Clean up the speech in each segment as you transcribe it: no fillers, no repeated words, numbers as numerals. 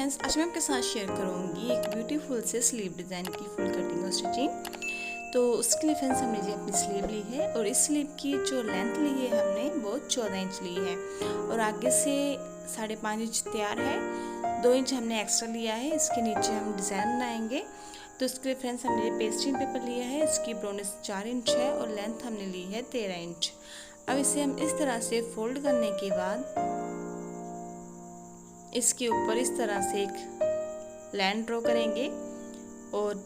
Friends, आज मैं आपके साथ शेयर करूंगी एक ब्यूटीफुल से स्लीव डिज़ाइन की फुल कटिंग और स्टिचिंग। तो उसके लिए फ्रेंड्स हमने जी अपनी स्लीव ली है और इस स्लीव की जो लेंथ ली है हमने वो 14 इंच ली है और आगे से 5.5 इंच तैयार है। 2 इंच हमने एक्स्ट्रा लिया है। इसके नीचे हम डिज़ाइन बनाएंगे। तो इसके लिए फ्रेंड्स हमने ये पेस्टिंग पेपर लिया है। इसकी ब्रॉडनेस 4 इंच है और लेंथ हमने ली है 13 इंच। अब इसे हम इस तरह से फोल्ड करने के बाद इसके ऊपर इस तरह से एक लाइन ड्रॉ करेंगे और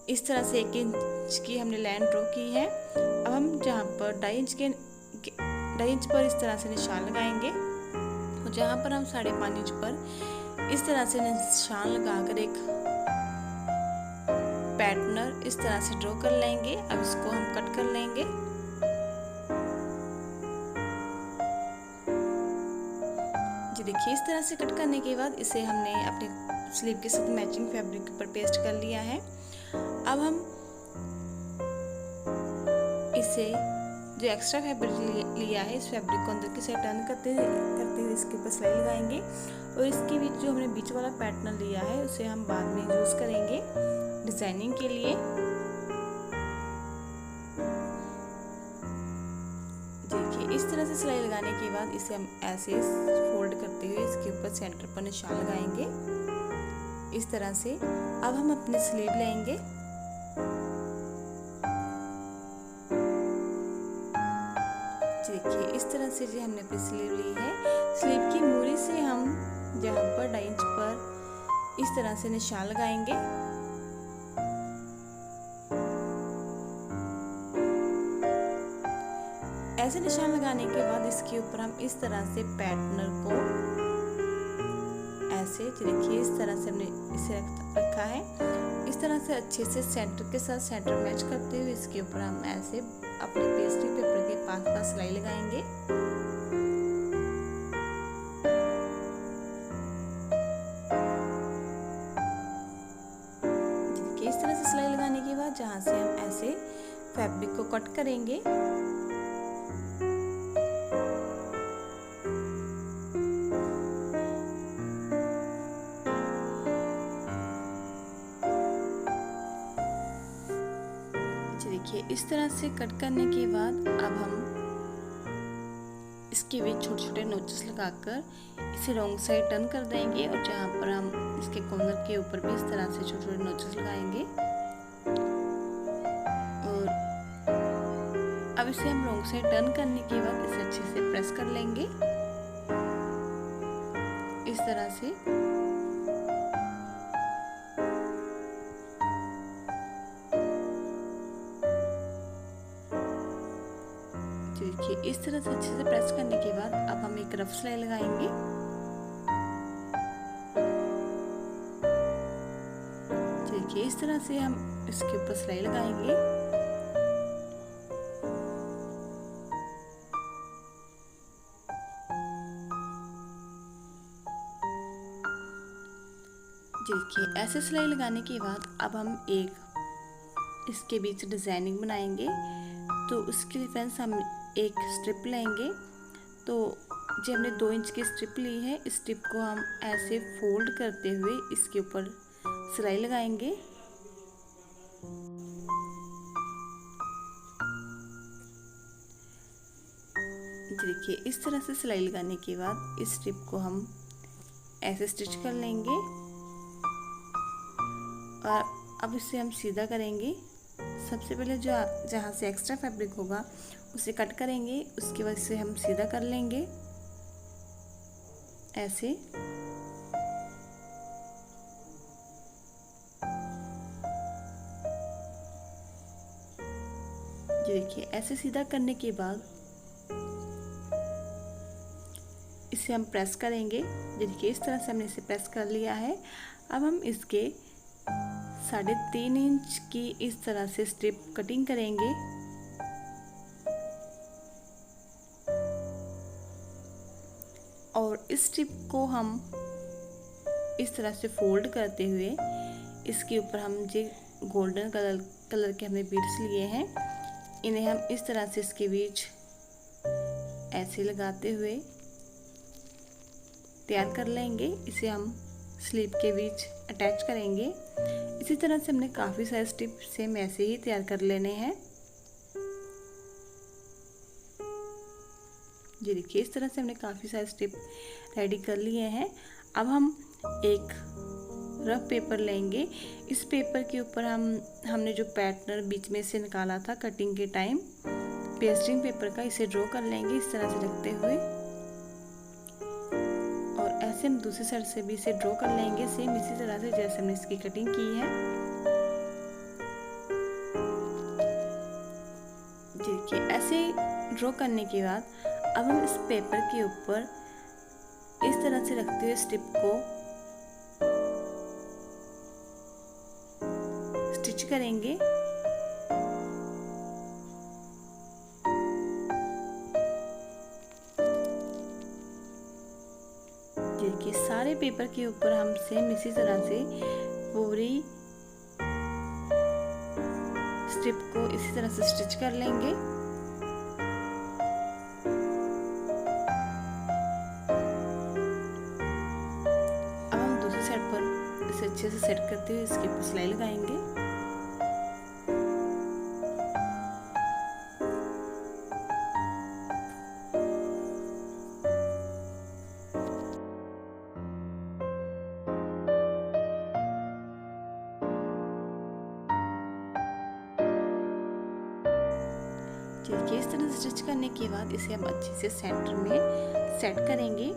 इस तरह से 1 इंच की हमने लाइन ड्रॉ की है। अब हम जहाँ पर 2.5 इंच पर इस तरह से निशान लगाएंगे और जहाँ पर हम 5.5 इंच पर इस तरह से निशान लगाकर एक पैटर्न इस तरह से ड्रॉ कर लेंगे। अब इसको हम कट कर लेंगे। देखिए, इस तरह से कट करने के बाद इसे हमने अपने स्लीव के साथ मैचिंग फैब्रिक पर पेस्ट कर लिया है। अब हम इसे जो एक्स्ट्रा फैब्रिक लिया है इस फैब्रिक को अंदर की साइड टर्न करते हुए इसके ऊपर सिलाई लगाएंगे और इसके बीच जो हमने बीच वाला पैटर्न लिया है उसे हम बाद में यूज करेंगे डिजाइनिंग के लिए। देखिए, इस तरह से सिलाई लगाने के बाद इसे हम ऐसे फोल्ड करते हुए इसके ऊपर सेंटर पर निशान लगाएंगे इस तरह से। अब हम अपनी स्लीव लेंगे। देखिए, इस तरह से जो हमने अपनी स्लीव ली है, स्लीव की मूरी से हम जहाँ पर 2.5 इंच पर इस तरह से निशान लगाएंगे। ऐसे निशान लगाने के बाद इसके ऊपर हम इस तरह से पैटर्न को ऐसे देखिए इस तरह से हमने इसे रखा है। इस तरह से अच्छे से सेंटर के साथ सेंटर मैच करते हुए इसके ऊपर हम ऐसे अपने पेस्टिंग पेपर के पास सिलाई लगाएंगे। देखिए, इस तरह से सिलाई लगाने के बाद जहाँ से हम ऐसे फैब्रिक को कट करेंगे। देखिए, इस तरह से कट करने के बाद अब हम इसके बीच छोटे छोटे नोचेस लगाकर इसे रॉन्ग साइड टर्न कर देंगे और जहाँ पर हम इसके कॉर्नर के ऊपर भी इस तरह से छोटे छोटे नोचेस लगाएंगे और अब इसे हम रॉन्ग साइड टर्न करने के बाद इसे अच्छे से प्रेस कर लेंगे इस तरह से। देखिए, इस तरह से अच्छे से प्रेस करने के बाद अब हम एक रफ सिलाई लगाएंगे। देखिए, इस तरह से हम इसके ऊपर सिलाई लगाएंगे। देखिए, ऐसे सिलाई लगाने के बाद अब हम एक इसके बीच डिजाइनिंग बनाएंगे। तो उसके लिए फ्रेंड्स हम एक स्ट्रिप लेंगे। तो जो हमने 2 इंच की स्ट्रिप ली है, इस स्ट्रिप को हम ऐसे फोल्ड करते हुए इसके ऊपर सिलाई लगाएंगे। देखिए, इस तरह से सिलाई लगाने के बाद इस स्ट्रिप को हम ऐसे स्टिच कर लेंगे और अब इसे हम सीधा करेंगे। सबसे पहले जो जहाँ से एक्स्ट्रा फैब्रिक होगा उसे कट करेंगे, उसके बाद इसे हम सीधा कर लेंगे ऐसे। देखिए, ऐसे सीधा करने के बाद इसे हम प्रेस करेंगे। देखिए, इस तरह से हमने इसे प्रेस कर लिया है। अब हम इसके 3.5 इंच की इस तरह से स्ट्रिप कटिंग करेंगे और इस स्ट्रिप को हम इस तरह से फोल्ड करते हुए इसके ऊपर हम जो गोल्डन कलर के हमने बीड्स लिए हैं इन्हें हम इस तरह से इसके बीच ऐसे लगाते हुए तैयार कर लेंगे। इसे हम स्लीव के बीच अटैच करेंगे। इसी तरह से हमने काफ़ी सारे स्ट्रिप सेम ऐसे ही तैयार कर लेने हैं। जी देखिए, इस तरह से हमने काफ़ी सारे स्ट्रिप रेडी कर लिए हैं। अब हम एक रफ पेपर लेंगे। इस पेपर के ऊपर हमने जो पैटर्न बीच में से निकाला था कटिंग के टाइम पेस्टिंग पेपर का, इसे ड्रॉ कर लेंगे इस तरह से रखते हुए, और ऐसे हम दूसरी साइड से भी इसे ड्रॉ कर लेंगे सेम इसी तरह से जैसे हमने इसकी कटिंग की है। देखिए, ऐसे ड्रॉ करने के बाद अब हम इस पेपर के ऊपर इस तरह से रखते हुए स्ट्रिप को स्टिच करेंगे। देखिए, सारे पेपर के ऊपर हम सेम इसी तरह से पूरी स्ट्रिप को इसी तरह से स्टिच कर लेंगे। इसे अच्छे से सेट करते हुए इसके ऊपर सिलाई लगाएंगे। देखिए, इस तरह से स्टिच करने के बाद इसे हम अच्छे से सेंटर में सेट करेंगे।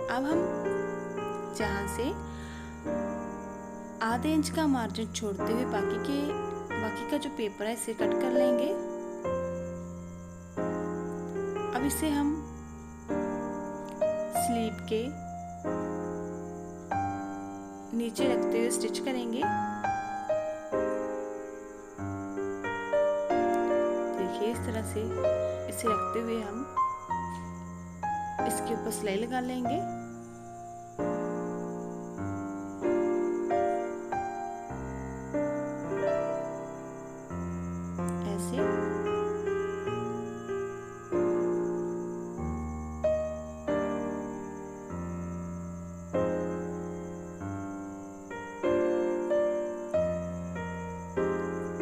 अब हम जहाँ से आधे इंच का मार्जिन छोड़ते हुए बाकी का जो पेपर है इसे कट कर लेंगे। अब इसे हम स्लीव के नीचे रखते हुए स्टिच करेंगे। देखिए, इस तरह से इसे रखते हुए हम इसके ऊपर सिलाई लगा लेंगे।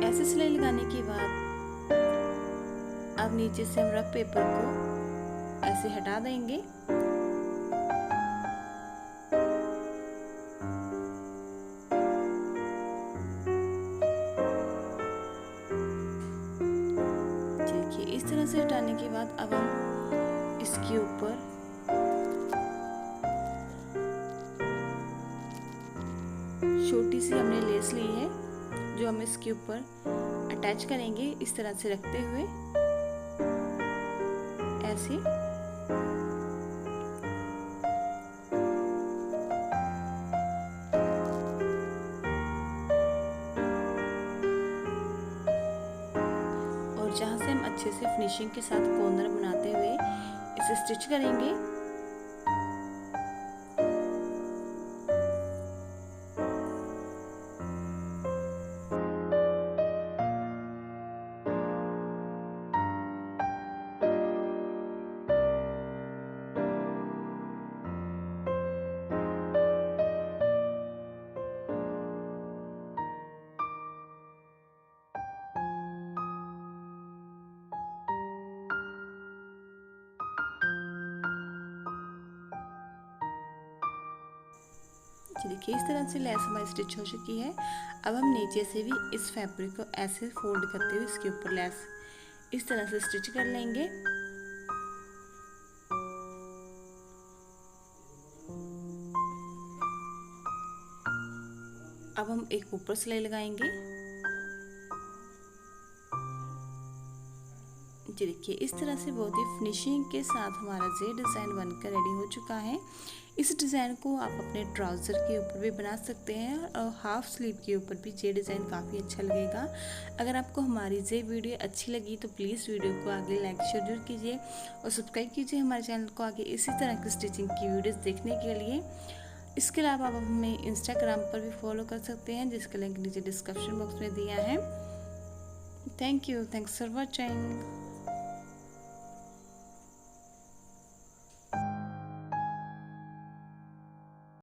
ऐसे सिलाई लगाने के बाद अब नीचे से हम रफ पेपर को ऐसे हटा देंगे। देखिए, इस तरह से हटाने के बाद अब हम इसके ऊपर छोटी सी हमने लेस ली है जो हम इसके ऊपर अटैच करेंगे इस तरह से रखते हुए ऐसे। और जहाँ से हम अच्छे से फिनिशिंग के साथ कॉर्नर बनाते हुए इसे स्टिच करेंगे। देखिए, इस तरह से लेस हमारी स्टिच हो चुकी है। अब हम नीचे से भी इस फैब्रिक को ऐसे फोल्ड करते हुए इसके ऊपर लेस इस तरह से स्टिच कर लेंगे। अब हम एक ऊपर सिलाई लगाएंगे। देखिए, इस तरह से बहुत ही फिनिशिंग के साथ हमारा ये डिज़ाइन बनकर रेडी हो चुका है। इस डिज़ाइन को आप अपने ट्राउज़र के ऊपर भी बना सकते हैं और हाफ स्लीव के ऊपर भी ये डिज़ाइन काफ़ी अच्छा लगेगा। अगर आपको हमारी ये वीडियो अच्छी लगी तो प्लीज़ वीडियो को आगे लाइक जरूर कीजिए और सब्सक्राइब कीजिए हमारे चैनल को आगे इसी तरह की स्टिचिंग की वीडियोज़ देखने के लिए। इसके अलावा आप हमें इंस्टाग्राम पर भी फॉलो कर सकते हैं जिसका लिंक नीचे डिस्क्रिप्शन बॉक्स में दिया है। Thank you, thanks for watching.